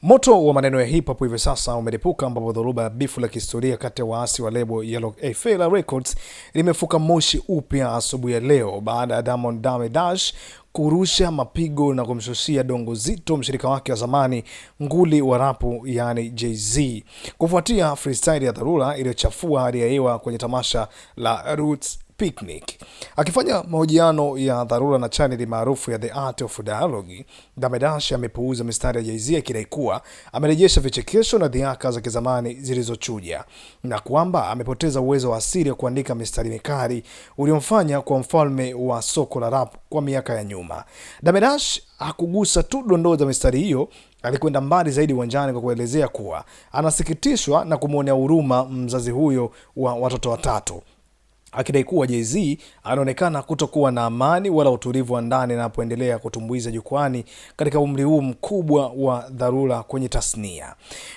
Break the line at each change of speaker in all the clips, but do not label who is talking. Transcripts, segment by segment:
Moto wa maneno ya hip hop hivi sasa umelipuka, ambapo dhoruba ya bifu la kihistoria kati ya waasi wa lebo ya Roc A Fella Records limefuka moshi upya asubuhi ya leo baada ya Diamond Dame Dash kurusha mapigo na kumshushia dongo zito mshirika wake wa zamani, nguli wa rapu yani Jay-Z, kufuatia freestyle ya dharura iliyochafua hali ya hewa kwenye tamasha la Roots Picnic. Akifanya mahojiano ya dharura na chaneli maarufu ya The Art of Dialogue, Dame Dash amepuuza mistari ya Jay-Z akidai kuwa amerejesha vichekesho na dhihaka za kizamani zilizochuja, na kwamba amepoteza uwezo wa asili wa kuandika mistari mikali uliomfanya kwa mfalme wa soko la rap kwa miaka ya nyuma. Dame Dash hakugusa tu dondoo za mistari hiyo, alikwenda mbali zaidi uwanjani kwa kuelezea kuwa anasikitishwa na kumwonea huruma mzazi huyo wa watoto watatu, akidai kuwa Jay-Z anaonekana kutokuwa na amani wala utulivu wa ndani anapoendelea kutumbuiza jukwani katika umri huu mkubwa wa dharura kwenye tasnia.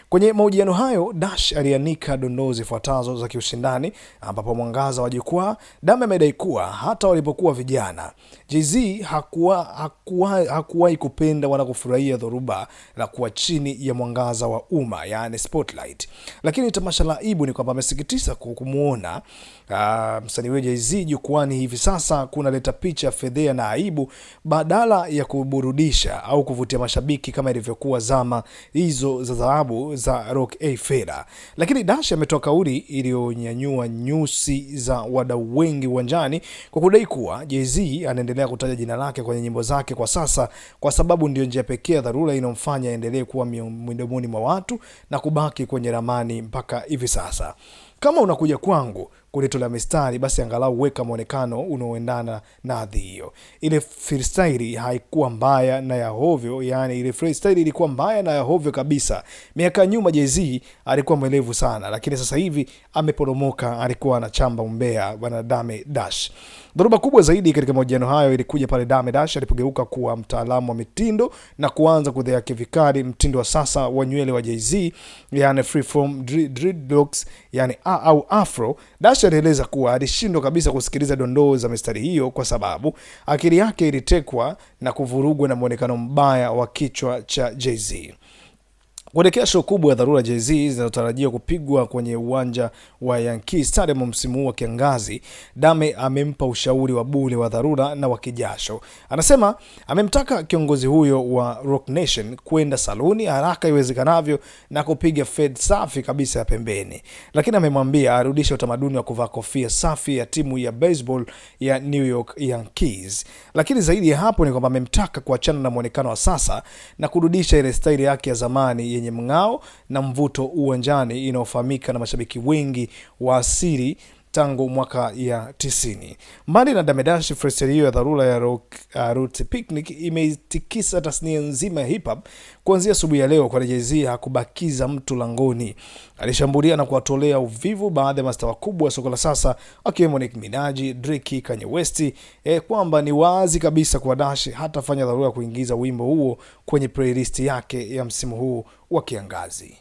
Kwenye mahojiano hayo, Dash alianika dondoo zifuatazo za kiushindani, ambapo mwangaza wa jukwaa, Dame amedai kuwa hata walipokuwa vijana, Jay-Z hakuwahi kupenda wala kufurahia dhoruba la kuwa chini ya mwangaza wa umma, yani spotlight. Lakini tamasha la aibu ni kwamba amesikitisha kumuona msanii wa Jay-Z jukwani hivi sasa kunaleta picha ya fedhea na aibu badala ya kuburudisha au kuvutia mashabiki kama ilivyokuwa zama hizo za dhahabu za Roc A Fella. Lakini Dash ametoa kauli iliyonyanyua nyusi za wadau wengi uwanjani kwa kudai kuwa Jay-Z anaendelea kutaja jina lake kwenye nyimbo zake kwa sasa kwa sababu ndio njia pekee ya dharura inomfanya aendelee kuwa midomoni mwa watu na kubaki kwenye ramani mpaka hivi sasa. Kama unakuja kwangu kunitolea mistari, basi angalau weka muonekano unaoendana na hadhi hiyo. Ile freestyle haikuwa mbaya na ya hovyo, yani ile freestyle ilikuwa mbaya na ya hovyo kabisa. Miaka nyuma Jay-Z alikuwa mwelevu sana, lakini sasa hivi ameporomoka, alikuwa anachamba umbea bwana Dame Dash. Dhoruba kubwa zaidi katika mahojiano hayo ilikuja pale Dame Dash alipogeuka kuwa mtaalamu wa mitindo na kuanza kudhihaki vikali mtindo wa sasa wa nywele wa Jay-Z, yani freeform dreadlocks, yani au afro. Dash alieleza kuwa alishindwa kabisa kusikiliza dondoo za mistari hiyo kwa sababu akili yake ilitekwa na kuvurugwa na muonekano mbaya wa kichwa cha Jay-Z. Kuelekea show kubwa ya dharura Jay-Z zinazotarajiwa kupigwa kwenye uwanja wa Yankee Stadium msimu huu wa kiangazi, Dame amempa ushauri wa bure wa dharura na wa kijasho. Anasema amemtaka kiongozi huyo wa Roc Nation kwenda saluni haraka iwezekanavyo na kupiga fade safi kabisa ya pembeni. Lakini amemwambia arudishe utamaduni wa kuvaa kofia safi ya timu ya baseball ya New York Yankees. Lakini zaidi ya hapo ni kwamba amemtaka kuachana na muonekano wa sasa na kurudisha ile style yake ya zamani yenye mng'ao na mvuto uwanjani inayofahamika na mashabiki wengi wa asili tangu mwaka ya 90. Mbali na Dame Dash, freestyle hiyo ya dharura ya Roots Picnic imeitikisa tasnia nzima ya hip hop kuanzia asubuhi ya leo, kwa Jay-Z hakubakiza mtu langoni. Alishambulia na kuwatolea uvivu baadhi ya mastaa wakubwa wa soko la sasa akiwemo Nicki Minaj, Drake, Kanye West, kwamba ni wazi kabisa kwa Dash hatafanya dharura kuingiza wimbo huo kwenye playlist yake ya msimu huu wa kiangazi.